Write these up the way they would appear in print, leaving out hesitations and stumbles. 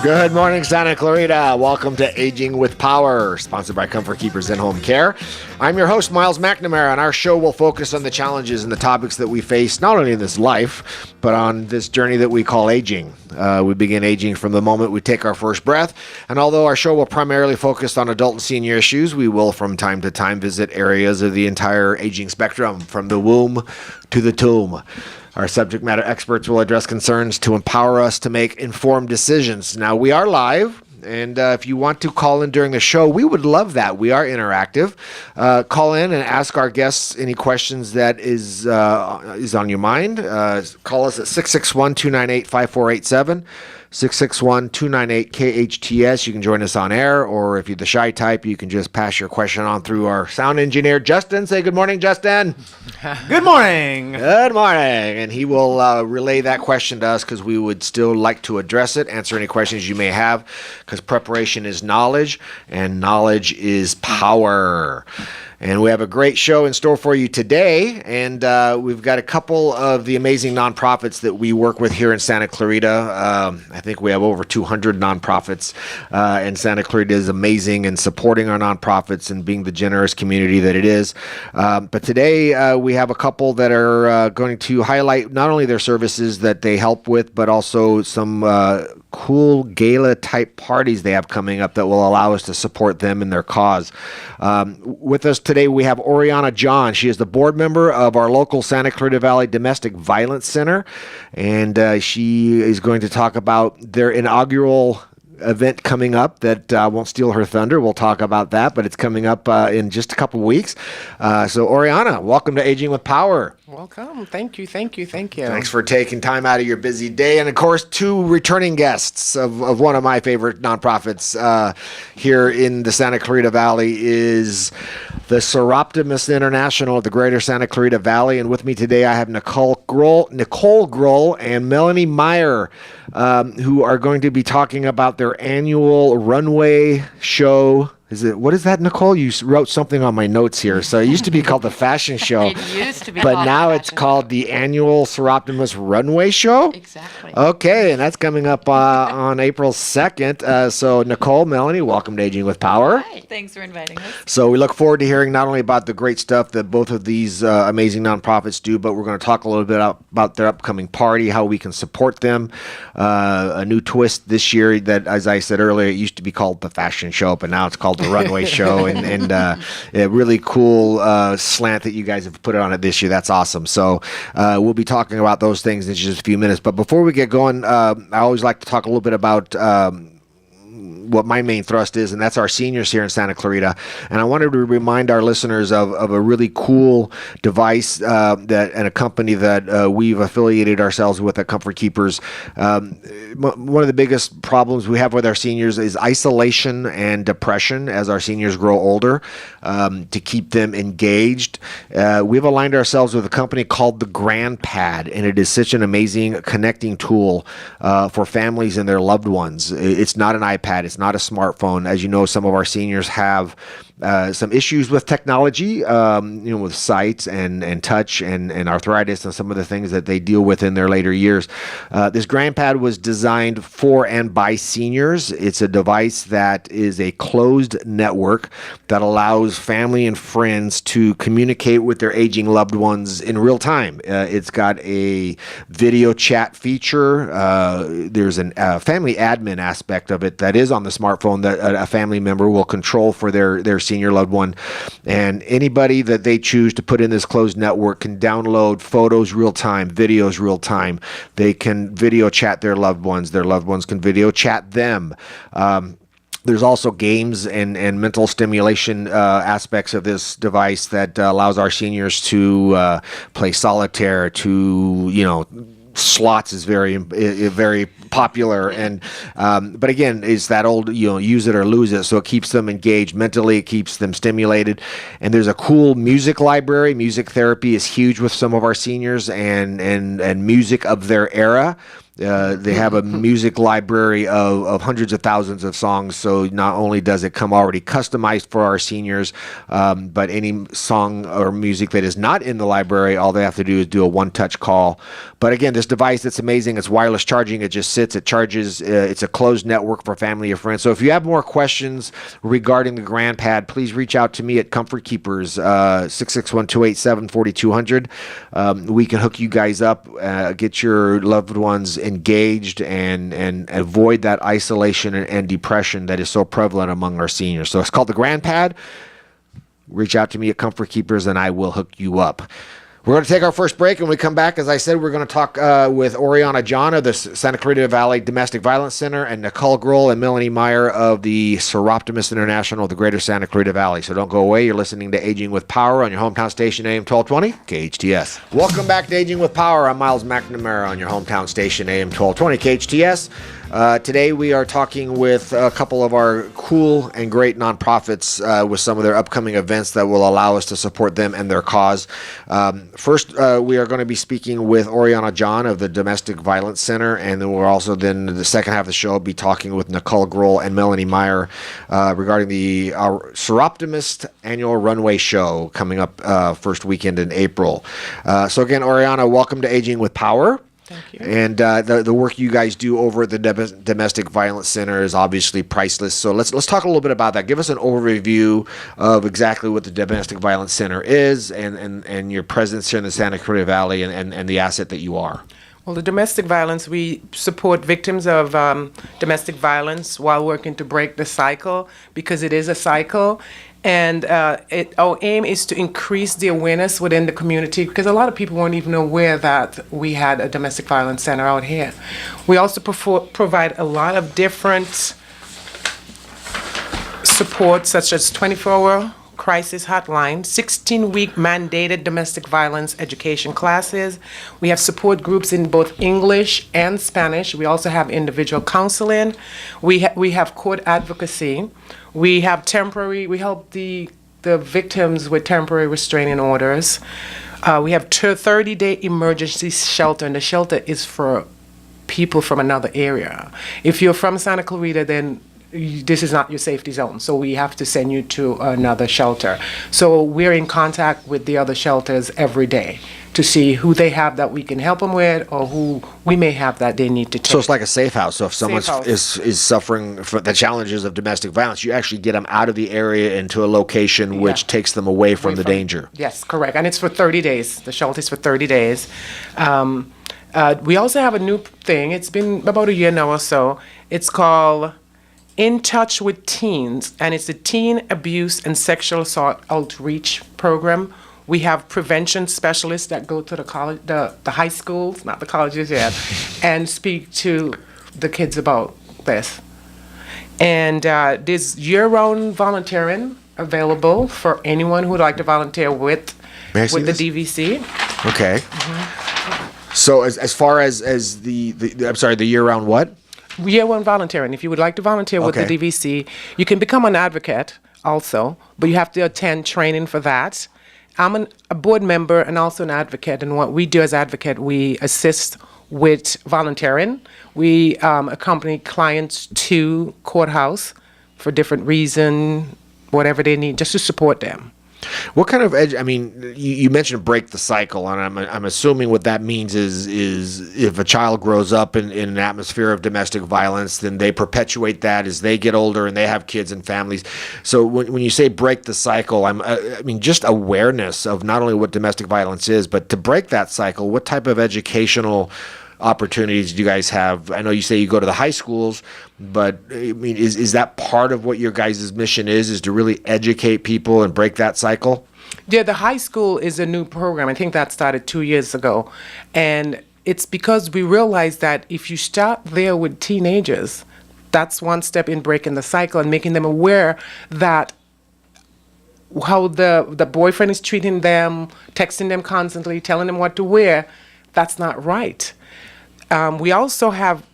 Good morning, Santa Clarita. Welcome to Aging with Power, sponsored by Comfort Keepers In-Home Care. I'm your host, Miles McNamara, and our show will focus on the challenges and the topics that we face, not only in this life, but on this journey that we call aging. We begin aging from the moment we take our first breath, and although our show will primarily focus on adult and senior issues, we will from time to time visit areas of the entire aging spectrum, from the womb to the tomb. Our subject matter experts will address concerns to empower us to make informed decisions. Now, we are live, and if you want to call in during the show, we would love that. We are interactive. Call in and ask our guests any questions that is on your mind. Call us at 661-298-5487. 661-298-KHTS. You can join us on air, or if you're the shy type, you can just pass your question on through our sound engineer, Justin. Say good morning, Justin. Good morning. Good morning. And he will relay that question to us because we would still like to address it, answer any questions you may have, because preparation is knowledge, and knowledge is power. And we have a great show in store for you today, and we've got a couple of the amazing nonprofits that we work with here in Santa Clarita. I think we have over 200 nonprofits, and Santa Clarita is amazing in supporting our nonprofits and being the generous community that it is. But today we have a couple that are going to highlight not only their services that they help with, but also some cool gala-type parties they have coming up that will allow us to support them in their cause. With us today, we have Oriana John. She is the board member of our local Santa Clarita Valley Domestic Violence Center, and she is going to talk about their inaugural event coming up that won't steal her thunder. We'll talk about that, but it's coming up in just a couple weeks. So, Oriana, welcome to Aging with Power. Welcome. Thank you. Thanks for taking time out of your busy day. And, of course, two returning guests of one of my favorite nonprofits here in the Santa Clarita Valley is the Seroptimus International of the Greater Santa Clarita Valley. And with me today, I have Nicole Grohl and Melanie Meyer, who are going to be talking about their annual runway show. What is that, Nicole? You wrote something on my notes here. So it used to be called the fashion show. It used to be but now it's called the annual Seroptimus Runway Show? Exactly. Okay, and that's coming up on April 2nd. So Nicole, Melanie, welcome to Aging with Power. Hi, thanks for inviting us. So we look forward to hearing not only about the great stuff that both of these amazing nonprofits do, but we're going to talk a little bit about their upcoming party, how we can support them. A new twist this year that, as I said earlier, it used to be called the fashion show, but now it's called the runway show, and a really cool slant that you guys have put on it this year. That's awesome. So we'll be talking about those things in just a few minutes. But before we get going, I always like to talk a little bit about what my main thrust is, and that's our seniors here in Santa Clarita. And I wanted to remind our listeners of a really cool device and a company that we've affiliated ourselves with at Comfort Keepers. One of the biggest problems we have with our seniors is isolation and depression as our seniors grow older. To keep them engaged, we've aligned ourselves with a company called the GrandPad, and it is such an amazing connecting tool for families and their loved ones. It's not an iPad. It's not a smartphone. As you know, some of our seniors have some issues with technology, with sight and touch and arthritis and some of the things that they deal with in their later years. This GrandPad was designed for and by seniors. It's a device that is a closed network that allows family and friends to communicate with their aging loved ones in real time. It's got a video chat feature. There's a family admin aspect of it that is on the smartphone that a family member will control for their senior loved one, and anybody that they choose to put in this closed network can download photos real time, videos real time. They can video chat their loved ones can video chat them. There's also games and mental stimulation aspects of this device that allows our seniors to play solitaire, slots is very popular, and but again, it's that old use it or lose it. So it keeps them engaged mentally, it keeps them stimulated, and there's a cool music library. Music therapy is huge with some of our seniors, and music of their era. They have a music library of hundreds of thousands of songs, so not only does it come already customized for our seniors, but any song or music that is not in the library, all they have to do is do a one-touch call. But again, this device that's amazing. It's wireless charging. It just sits. It charges. It's a closed network for family or friends. So if you have more questions regarding the GrandPad, please reach out to me at Comfort Keepers, 661-287-4200. We can hook you guys up, get your loved ones engaged, and avoid that isolation and depression that is so prevalent among our seniors. So it's called the GrandPad. Reach out to me at Comfort Keepers, and I will hook you up. We're going to take our first break, and when we come back, as I said, we're going to talk with Oriana John of the Santa Clarita Valley Domestic Violence Center and Nicole Grohl and Melanie Meyer of the Seroptimus International of the Greater Santa Clarita Valley. So don't go away. You're listening to Aging with Power on your hometown station, AM 1220, KHTS. Welcome back to Aging with Power. I'm Miles McNamara on your hometown station, AM 1220, KHTS. Today we are talking with a couple of our cool and great nonprofits with some of their upcoming events that will allow us to support them and their cause. First, we are going to be speaking with Oriana John of the Domestic Violence Center, and then we're also then the second half of the show be talking with Nicole Grohl and Melanie Meyer regarding the Seroptimus Annual Runway Show coming up first weekend in April. So again, Oriana, welcome to Aging with Power. Thank you. And the work you guys do over at the Domestic Violence Center is obviously priceless. So let's talk a little bit about that. Give us an overview of exactly what the Domestic Violence Center is and your presence here in the Santa Clarita Valley and the asset that you are. Well, the domestic violence, we support victims of domestic violence while working to break the cycle, because it is a cycle. And our aim is to increase the awareness within the community, because a lot of people weren't even aware that we had a domestic violence center out here. We also provide a lot of different support, such as 24-hour crisis hotline, 16-week mandated domestic violence education classes. We have support groups in both English and Spanish. We also have individual counseling. We have court advocacy. We have we help the victims with temporary restraining orders. We have 30-day emergency shelter, and the shelter is for people from another area. If you're from Santa Clarita, then this is not your safety zone, so we have to send you to another shelter. So we're in contact with the other shelters every day to see who they have that we can help them with, or who we may have that they need to take. So it's like a safe house. So if someone is suffering from the challenges of domestic violence, you actually get them out of the area into a location which takes them away from the danger. Yes, correct. And it's for 30 days. The shelter is for 30 days. We also have a new thing. It's been about a year now or so. It's called In Touch with Teens, and it's a teen abuse and sexual assault outreach program. We have prevention specialists that go to the college, the high schools, not the colleges yet, and speak to the kids about this. And there's year-round volunteering available for anyone who would like to volunteer with the DVC. Okay. Mm-hmm. So as far as the year-round what? Year-round volunteering. If you would like to volunteer with the DVC, you can become an advocate also, but you have to attend training for that. I'm a board member and also an advocate, and what we do as advocate, we assist with volunteering. We accompany clients to courthouse for different reasons, whatever they need, just to support them. What kind of you mentioned break the cycle, and I'm assuming what that means is if a child grows up in an atmosphere of domestic violence, then they perpetuate that as they get older and they have kids and families. So when you say break the cycle, just awareness of not only what domestic violence is, but to break that cycle, what type of educational opportunities do you guys have? I know you say you go to the high schools, but is that part of what your guys' mission is to really educate people and break that cycle? Yeah, the high school is a new program. I think that started 2 years ago. And it's because we realized that if you start there with teenagers, that's one step in breaking the cycle and making them aware that how the boyfriend is treating them, texting them constantly, telling them what to wear, that's not right. We also have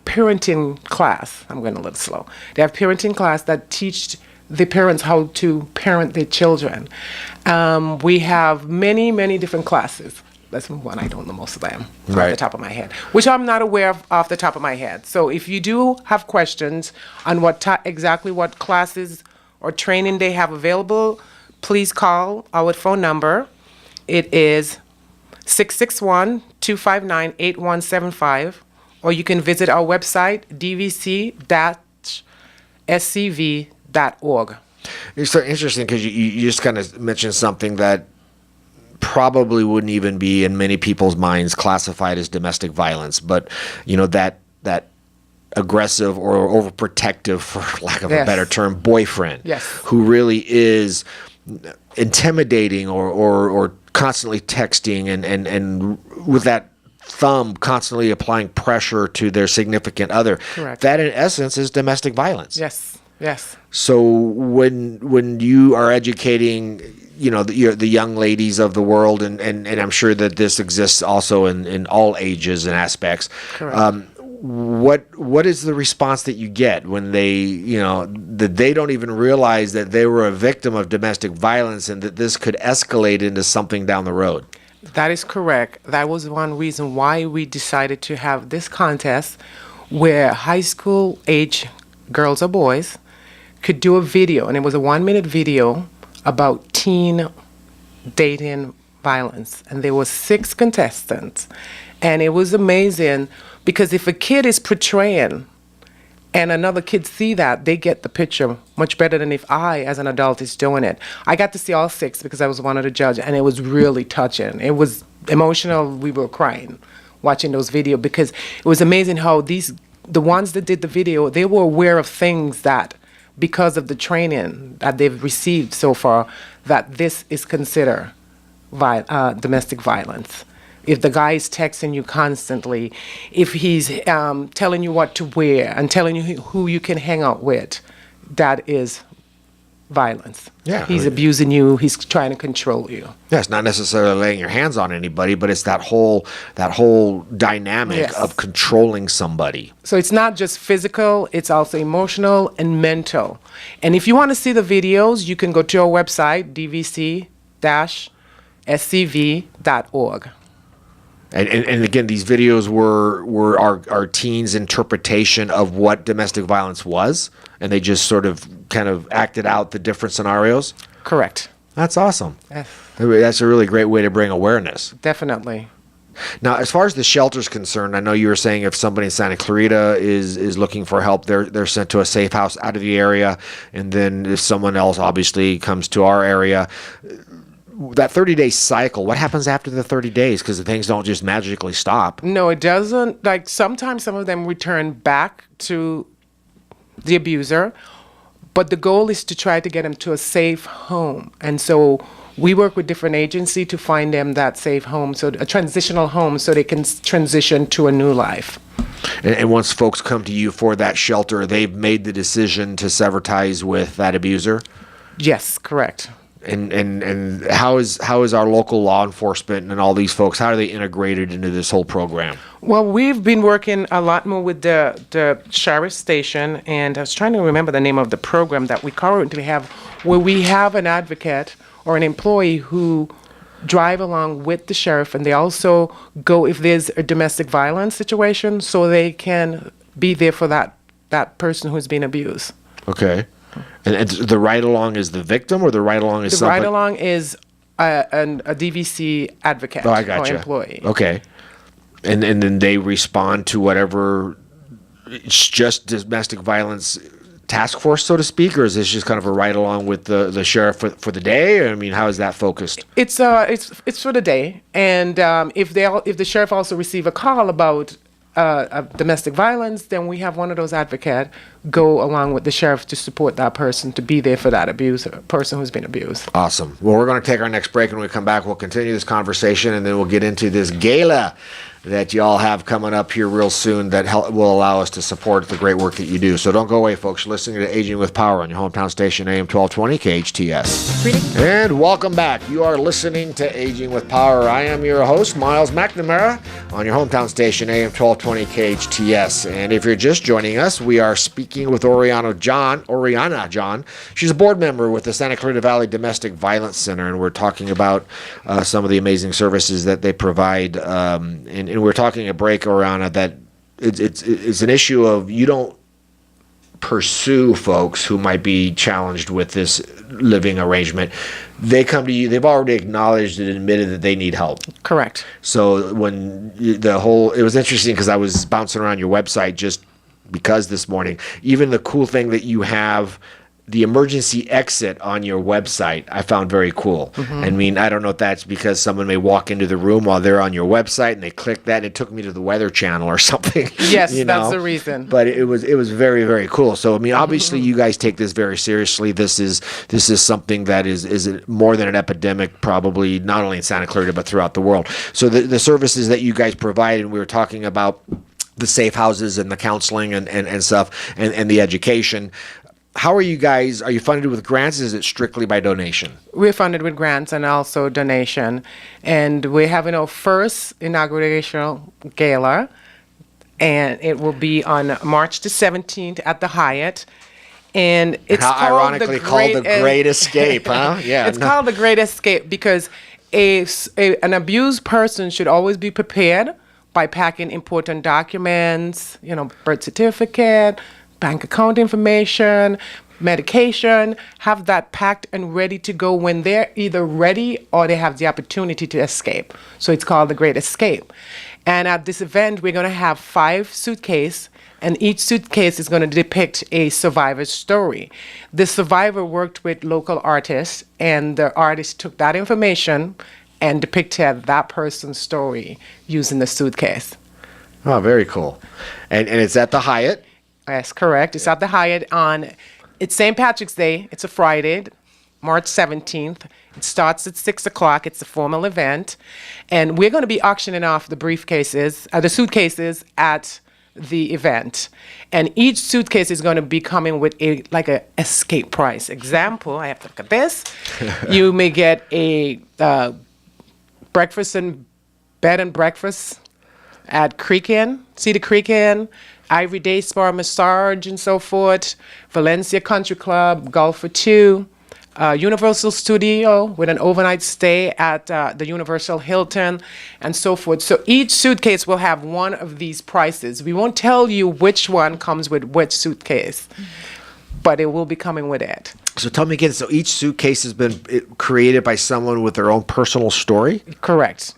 parenting class. I'm going a little slow. They have parenting class that teach the parents how to parent their children. We have many, many different classes. That's one I don't know most of them off the top of my head, which I'm not aware of off the top of my head. So if you do have questions on exactly what classes or training they have available, please call our phone number. It is 661-259-8175, or you can visit our website, dvc-scv.org. It's so interesting because you just kind of mentioned something that probably wouldn't even be in many people's minds classified as domestic violence, but that aggressive or overprotective, for lack of a better term, boyfriend, who really is intimidating or constantly texting and with that thumb constantly applying pressure to their significant other. Correct. That in essence is domestic violence. Yes. So when you are educating, the young ladies of the world, and I'm sure that this exists also in all ages and aspects. Correct. What is the response that you get when that they don't even realize that they were a victim of domestic violence and that this could escalate into something down the road? That is correct. That was one reason why we decided to have this contest where high school age girls or boys could do a video, and it was a 1-minute video about teen dating violence. And there were 6 contestants. And it was amazing because if a kid is portraying and another kid see that, they get the picture much better than if I, as an adult, is doing it. I got to see all 6 because I was one of the judges, and it was really touching. It was emotional. We were crying watching those videos because it was amazing how the ones that did the video, they were aware of things that, because of the training that they've received so far, that this is considered domestic violence. If the guy is texting you constantly, if he's telling you what to wear and telling you who you can hang out with, that is violence. Yeah, He's abusing you. He's trying to control you. Yeah, it's not necessarily laying your hands on anybody, but it's that whole dynamic of controlling somebody. So it's not just physical, it's also emotional and mental. And if you want to see the videos, you can go to our website, dvc-scv.org. And again, these videos were our teens' interpretation of what domestic violence was, and they just sort of kind of acted out the different scenarios? Correct. That's awesome. Yes. That's a really great way to bring awareness. Definitely. Now, as far as the shelter's concerned, I know you were saying if somebody in Santa Clarita is looking for help, they're sent to a safe house out of the area, and then if someone else obviously comes to our area, that 30-day cycle, what happens after the 30 days? Because the things don't just magically stop. No, it doesn't. Like, sometimes some of them return back to the abuser, but the goal is to try to get them to a safe home. And so we work with different agencies to find them that safe home, so a transitional home, so they can transition to a new life. And once folks come to you for that shelter, they've made the decision to sever ties with that abuser? Yes, correct. And how is our local law enforcement and all these folks, how are they integrated into this whole program? Well, we've been working a lot more with the sheriff's station, and I was trying to remember the name of the program that we currently have, where we have an advocate or an employee who drive along with the sheriff, and they also go if there's a domestic violence situation, so they can be there for that person who's been abused. Okay. And the ride-along is the victim, or the ride-along is somebody? The ride-along is a DVC advocate I gotcha. or employee. Okay. And then they respond to whatever, it's just domestic violence task force, so to speak, or is this just kind of a ride-along with the sheriff for the day? I mean, how is that focused? It's for the day, and if the sheriff also receive a call about domestic violence, then we have one of those advocates go along with the sheriff to support that person, to be there for that person who's been abused. Awesome. Well, we're going to take our next break, and when we come back, we'll continue this conversation, and then we'll get into this gala that y'all have coming up here real soon that will allow us to support the great work that you do. So don't go away, folks. You're listening to Aging with Power on your hometown station, AM 1220 KHTS. And welcome back. You are listening to Aging with Power. I am your host, Miles McNamara, on your hometown station, AM 1220 KHTS. And if you're just joining us, we are speaking with Oriana John. She's a board member with the Santa Clarita Valley Domestic Violence Center, and we're talking about some of the amazing services that they provide. And we're talking a break, Oriana, that it's an issue of you don't pursue folks who might be challenged with this living arrangement, they come to you, they've already acknowledged and admitted that they need help. Correct. So when it was interesting because I was bouncing around your website just because this morning, even the cool thing that you have, the emergency exit on your website, I found very cool. I mean, I don't know if that's because someone may walk into the room while they're on your website and they click that and it took me to the Weather Channel or something. Yes, you that's know? the reason. But it was very, very cool. So I mean, obviously you guys take this very seriously. This is something that is more than an epidemic, probably not only in Santa Clarita but throughout the world. So the services that you guys provide, and we were talking about the safe houses and the counseling and stuff and the education. How are you guys? Are you funded with grants? Is it strictly by donation? We're funded with grants and also donation. And we're having our first inauguration gala, and it will be on March the 17th at the Hyatt. And it's called the Great Escape, huh? Yeah. It's called the Great Escape because an abused person should always be prepared by packing important documents, birth certificate, bank account information, medication, have that packed and ready to go when they're either ready or they have the opportunity to escape. So it's called the Great Escape. And at this event, we're going to have 5 suitcases, and each suitcase is going to depict a survivor's story. The survivor worked with local artists, and the artist took that information and depicted that person's story using the suitcase. Oh, very cool. And it's at the Hyatt? That's correct. It's at the Hyatt it's St. Patrick's Day. It's a Friday, March 17th. It starts at 6 o'clock. It's a formal event. And we're going to be auctioning off the the suitcases at the event. And each suitcase is going to be coming with a escape price. Example, I have to look at this. You may get a breakfast and bed and breakfast at Creek Inn, Cedar Creek Inn, Ivory Day Spa Massage and so forth, Valencia Country Club, Golf for Two, Universal Studio with an overnight stay at the Universal Hilton, and so forth. So each suitcase will have one of these prices. We won't tell you which one comes with which suitcase, but it will be coming with it. So tell me again, so each suitcase has been created by someone with their own personal story? Correct.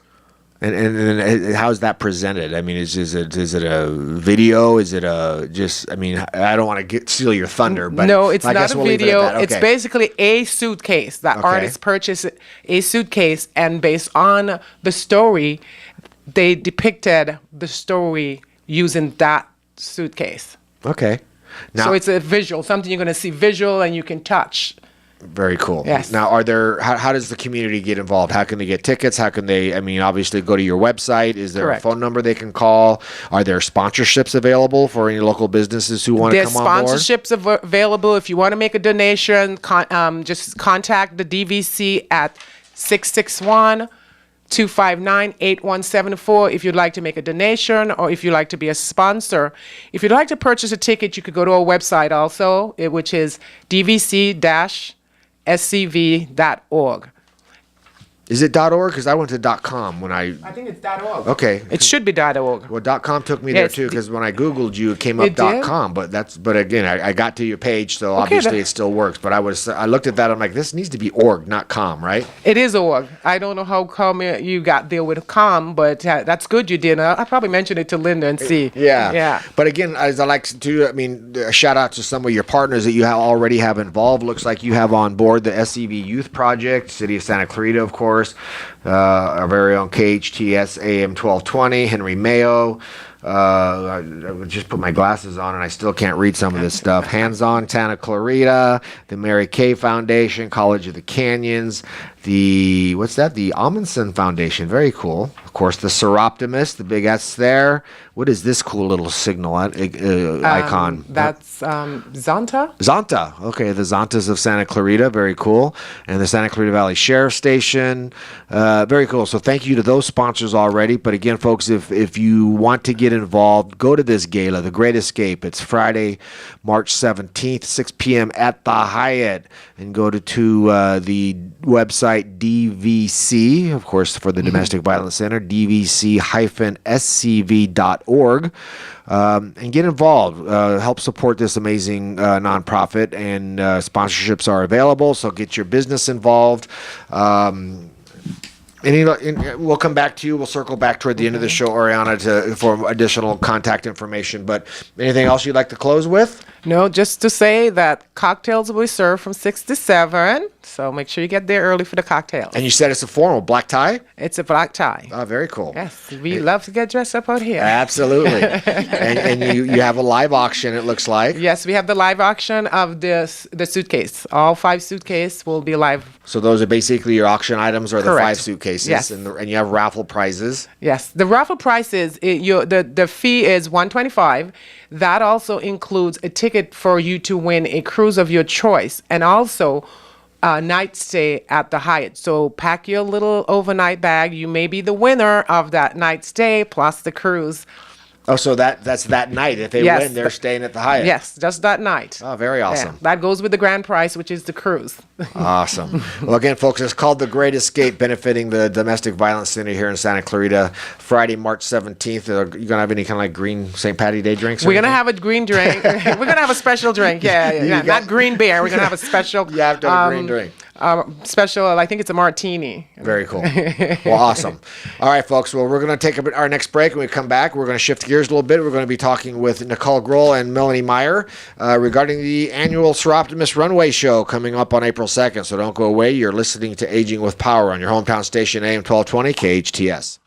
And how's that presented? I mean, is it a video? Is it I don't want to steal your thunder, but no, it's not a video. Okay. It's basically a suitcase. That artist purchased a suitcase, and based on the story, they depicted the story using that suitcase. Okay. Now, so it's a visual, something you're going to see visual and you can touch. Very cool. Yes. Now, how does the community get involved? How can they get tickets? How can they, obviously go to your website. Is there Correct. a phone number they can call? Are there sponsorships available for any local businesses who want to come on board? There's sponsorships available. If you want to make a donation, just contact the DVC at 661-259-8174 if you'd like to make a donation or if you'd like to be a sponsor. If you'd like to purchase a ticket, you could go to our website also, which is dvc-scv.org. Is it .org? Because I went to .com when I think it's .org. Okay. It should be .org. Well, .com took me there Yes, too, because when I Googled you, it came up It did? .com. But again, I got to your page, so obviously it still works. But I looked at that, I'm like, this needs to be .org, not .com, right? It is .org. I don't know how come you got there with .com, but that's good you did. I probably mentioned it to Linda and see. Yeah. But again, as I like to do, a shout out to some of your partners that you already have involved. Looks like you have on board the SCV Youth Project, City of Santa Clarita, of course. Our very own KHTS AM 1220, Henry Mayo. I just put my glasses on and I still can't read some of this stuff. Hands On Santa Clarita, the Mary Kay Foundation, College of the Canyons, the Amundsen Foundation, very cool. Of course, the Seroptimus, the big S there. What is this cool little signal icon? That's Zonta. Zonta. Okay, the Zontas of Santa Clarita, very cool. And the Santa Clarita Valley Sheriff Station, very cool. So thank you to those sponsors already. But again, folks, if you want to get involved, go to this gala, The Great Escape. It's Friday, March 17th, 6 p.m. at the Hyatt. And go to the website DVC, of course, for the Domestic Violence Center, dvc-scv.org. And get involved. Help support this amazing nonprofit, and sponsorships are available. So get your business involved. We'll come back to you. We'll circle back toward the end of the show, Ariana, for additional contact information. But anything else you'd like to close with? No, just to say that cocktails will be served from 6 to 7. So make sure you get there early for the cocktails. And you said it's a formal black tie? It's a black tie. Oh, very cool. Yes, we love to get dressed up out here. Absolutely. and you have a live auction, it looks like. Yes, we have the live auction of the suitcase. All 5 suitcases will be live. So those are basically your auction items, or the Correct. 5 suitcases. Yes. And you have raffle prizes. Yes, the raffle price is the fee is $125. That also includes a ticket for you to win a cruise of your choice, and also a night stay at the Hyatt. So pack your little overnight bag. You may be the winner of that night stay plus the cruise. Oh, so that's that night. If they Yes. win, they're staying at the Hyatt. Yes, just that night. Oh, very awesome. Yeah, that goes with the grand prize, which is the cruise. Awesome. Well, again, folks, it's called The Great Escape, benefiting the Domestic Violence Center here in Santa Clarita. Friday, March 17th. Are you going to have any kind of like green St. Patty Day drinks? We're going to have a green drink. We're going to have a special drink. Yeah. Not green beer. We're going to have a special. You have to have a green drink. Special, I think it's a martini. Very cool. Well, awesome. All right, folks. Well, we're going to take our next break. When we come back, we're going to shift gears a little bit. We're going to be talking with Nicole Grohl and Melanie Meyer regarding the annual Seroptimus Runway Show coming up on April 2nd. So don't go away. You're listening to Aging with Power on your hometown station, AM 1220 KHTS.